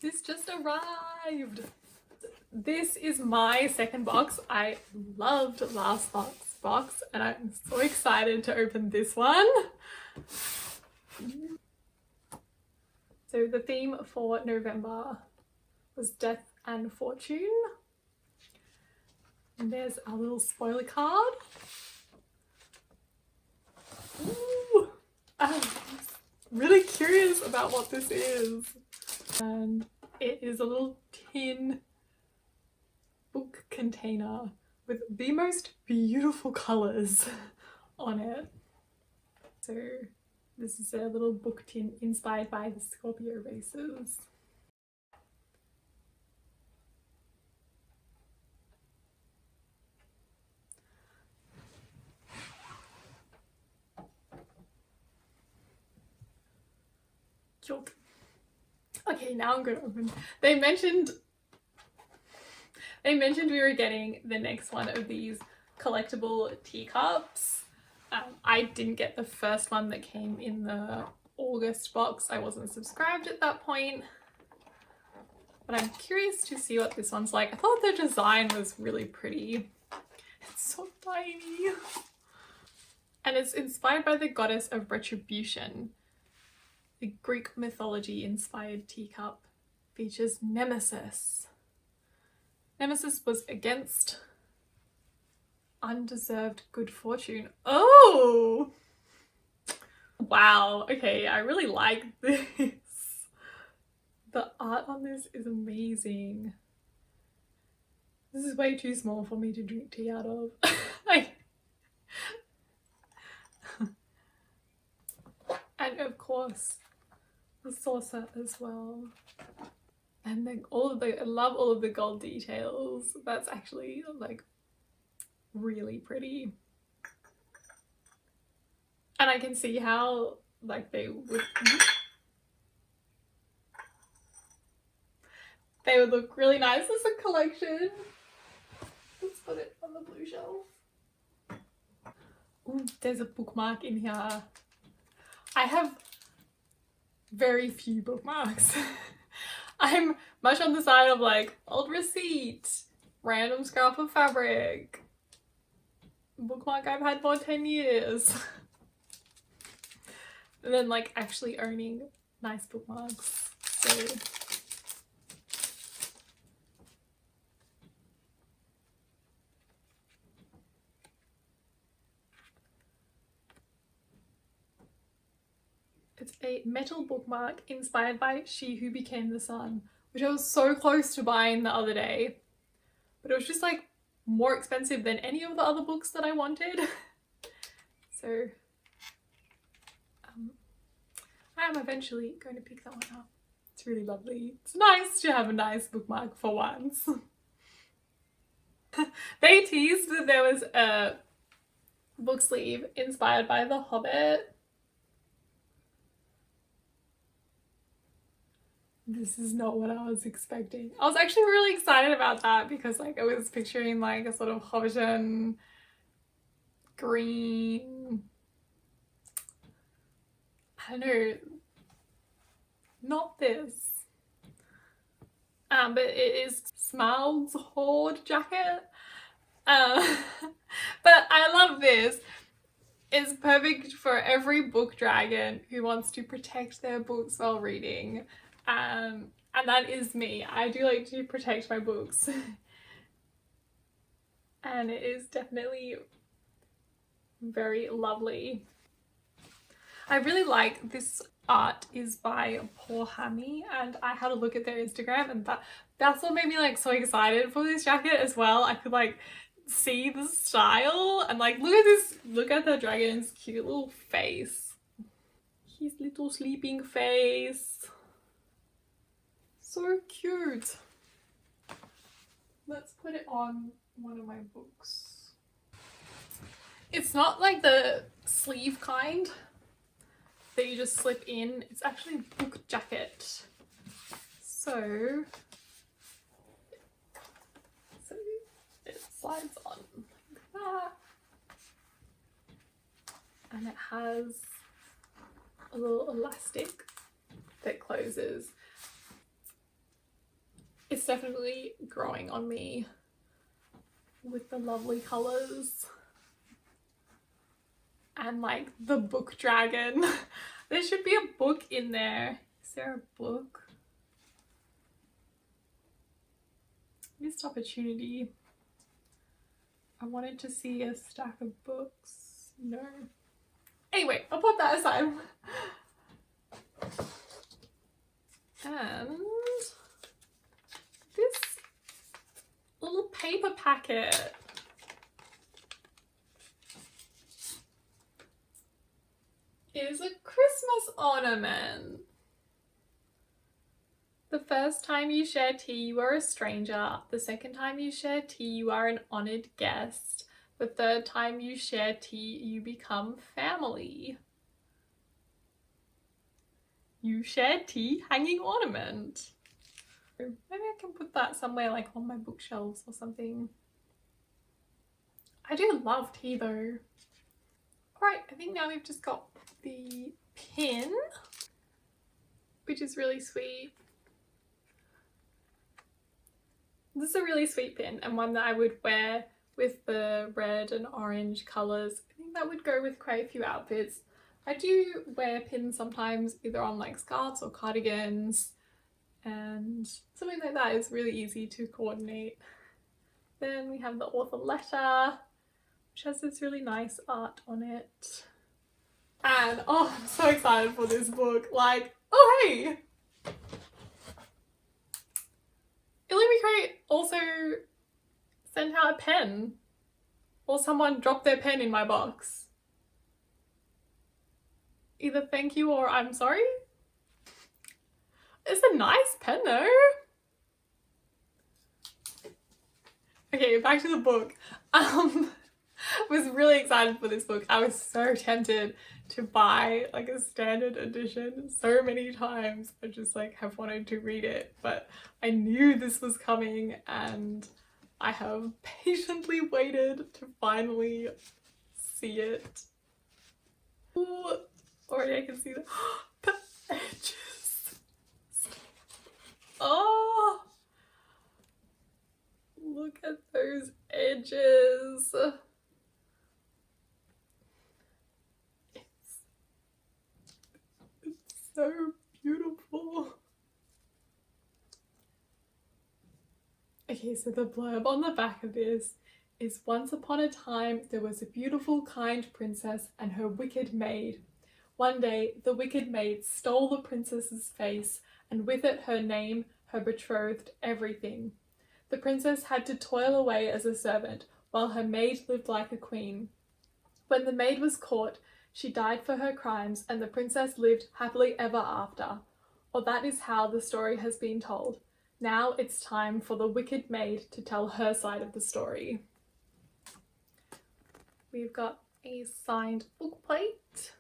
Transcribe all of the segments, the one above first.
This just arrived. This is my second box. I loved last month's box and I'm so excited to open this one. So the theme for November was Death and Fortune. And there's our little spoiler card. Ooh, I'm really curious about what this is. And it is a little tin book container with the most beautiful colours on it. So this is a little book tin inspired by the Scorpio Races. Cute. Okay, now I'm gonna open. They mentioned we were getting the next one of these collectible teacups. I didn't get the first one that came in the August box. I wasn't subscribed at that point. But I'm curious to see what this one's like. I thought the design was really pretty. It's so tiny. And it's inspired by the goddess of retribution. The Greek Mythology inspired teacup features Nemesis. Nemesis was against undeserved good fortune. Oh! Wow, okay, I really like this. The art on this is amazing. This is way too small for me to drink tea out of. And of course, the saucer as well. And then I love all of the gold details. That's actually like really pretty. And I can see how like they would look really nice as a collection. Let's put it on the blue shelf. Ooh, there's a bookmark in here. I have very few bookmarks. I'm much on the side of like old receipt, random scrap of fabric, bookmark I've had for 10 years. And then like actually owning nice bookmarks. So it's a metal bookmark inspired by She Who Became the Sun, which I was so close to buying the other day, but it was just like more expensive than any of the other books that I wanted. So I am eventually going to pick that one up. It's really lovely. It's nice to have a nice bookmark for once. They teased that there was a book sleeve inspired by The Hobbit. This is not what I was expecting. I was actually really excited about that because like I was picturing like a sort of Hobbiton green, I don't know, not this. But it is Smaug's Hoard jacket. But I love this. It's perfect for every book dragon who wants to protect their books while reading. And that is me. I do like to protect my books. And it is definitely very lovely. I really like this art is by Poor Hammy, and I had a look at their Instagram and that's what made me like so excited for this jacket as well. I could like see the style and like look at the dragon's cute little face. His little sleeping face. So cute. Let's put it on one of my books. It's not like the sleeve kind that you just slip in. It's actually a book jacket. So it slides on like that. And it has a little elastic that closes. It's definitely growing on me with the lovely colours. And like the book dragon. There should be a book in there. Is there a book? Missed opportunity. I wanted to see a stack of books. No. Anyway, I'll put that aside. And this little paper packet. Is a Christmas ornament. The first time you share tea, you are a stranger. The second time you share tea, you are an honoured guest. The third time you share tea, you become family. You share tea, hanging ornament. Maybe I can put that somewhere like on my bookshelves or something. I do love tea though. Alright, I think now we've just got the pin, which is really sweet. This is a really sweet pin and one that I would wear with the red and orange colours. I think that would go with quite a few outfits. I do wear pins sometimes either on like scarves or cardigans, and something like that is really easy to coordinate. Then we have the author letter, which has this really nice art on it. And oh, I'm so excited for this book. Like, oh hey! Illumicrate also sent out a pen. Or someone dropped their pen in my box. Either thank you or I'm sorry. It's a nice pen though. Okay, back to the book. I was really excited for this book. I was so tempted to buy like a standard edition so many times. I just like have wanted to read it, but I knew this was coming and I have patiently waited to finally see it. Ooh, already I can see the edges. Oh, look at those edges. It's so beautiful. Okay, so the blurb on the back of this is, once upon a time there was a beautiful, kind princess and her wicked maid. One day the wicked maid stole the princess's face and with it her name, her betrothed, everything. The princess had to toil away as a servant while her maid lived like a queen. When the maid was caught, she died for her crimes and the princess lived happily ever after. Or that is how the story has been told. Now it's time for the wicked maid to tell her side of the story. We've got a signed book plate.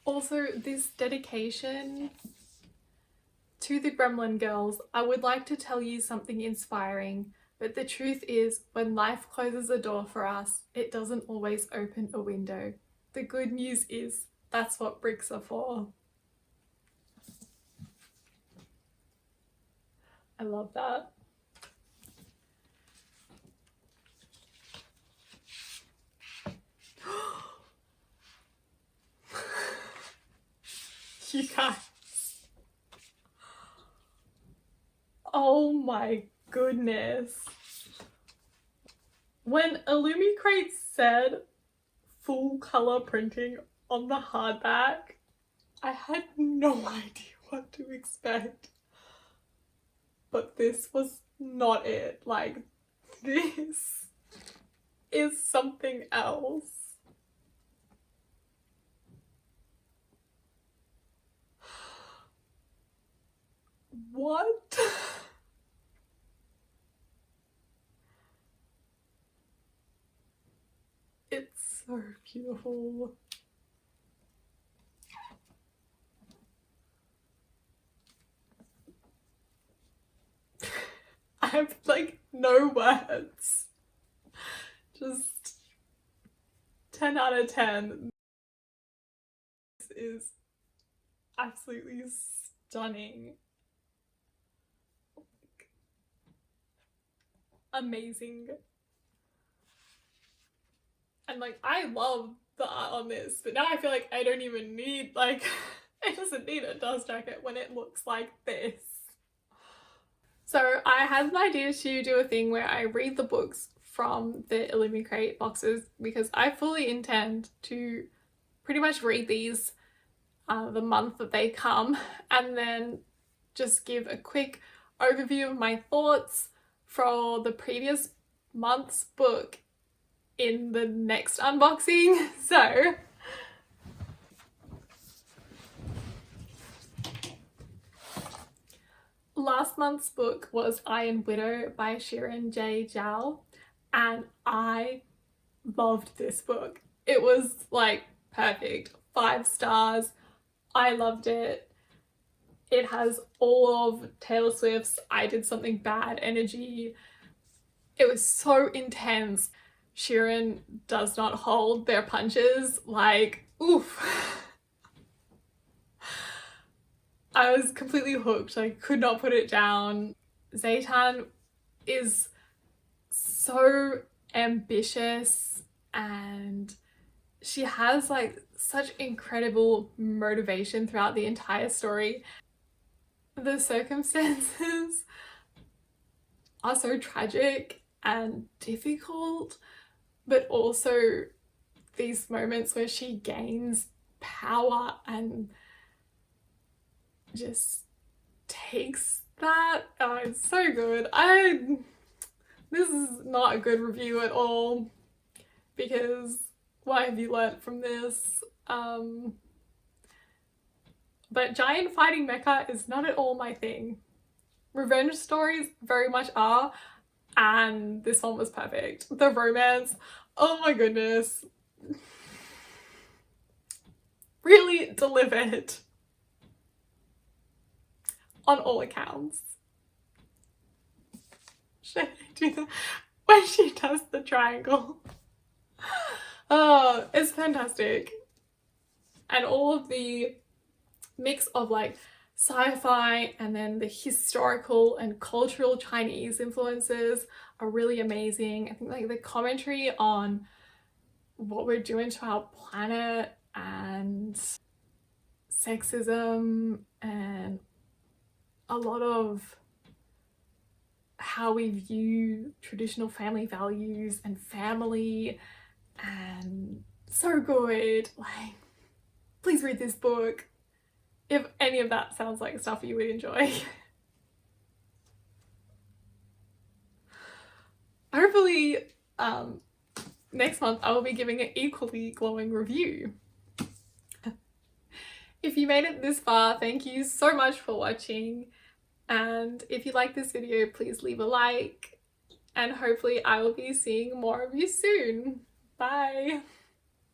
Also, this dedication to the Gremlin girls. I would like to tell you something inspiring, but the truth is, when life closes a door for us, it doesn't always open a window. The good news is, that's what bricks are for. I love that. You guys. Oh my goodness. When Illumicrate said full colour printing on the hardback, I had no idea what to expect. But this was not it. Like, this is something else. What? It's so beautiful. I have like no words. Just 10 out of 10. This is absolutely stunning. amazing. And like, I love the art on this, but now I feel like I don't even need, like, it doesn't need a dust jacket when it looks like this. So I had an idea to do a thing where I read the books from the Illumicrate boxes, because I fully intend to pretty much read these the month that they come, and then just give a quick overview of my thoughts for the previous month's book in the next unboxing. So last month's book was Iron Widow by Shirin J. Zhao, and I loved this book. It was like perfect, 5 stars. I loved it. It has all of Taylor Swift's I Did Something Bad energy. It was so intense. Shirin does not hold their punches. Like, oof. I was completely hooked. I could not put it down. Zaytan is so ambitious, and she has like such incredible motivation throughout the entire story. The circumstances are so tragic and difficult, but also these moments where she gains power and just takes that. Oh, it's so good. This is not a good review at all, because what have you learnt from this? But giant fighting mecha is not at all my thing. Revenge stories very much are, and this one was perfect. The romance, oh my goodness. Really delivered on all accounts. Should I do that? When she does the triangle. Oh, it's fantastic. And all of the mix of like sci-fi and then the historical and cultural Chinese influences are really amazing. I think like the commentary on what we're doing to our planet and sexism and a lot of how we view traditional family values and family, and so good. Like, please read this book if any of that sounds like stuff you would enjoy. Hopefully next month I will be giving an equally glowing review. If you made it this far, thank you so much for watching, and if you like this video, please leave a like, and hopefully I will be seeing more of you soon. Bye!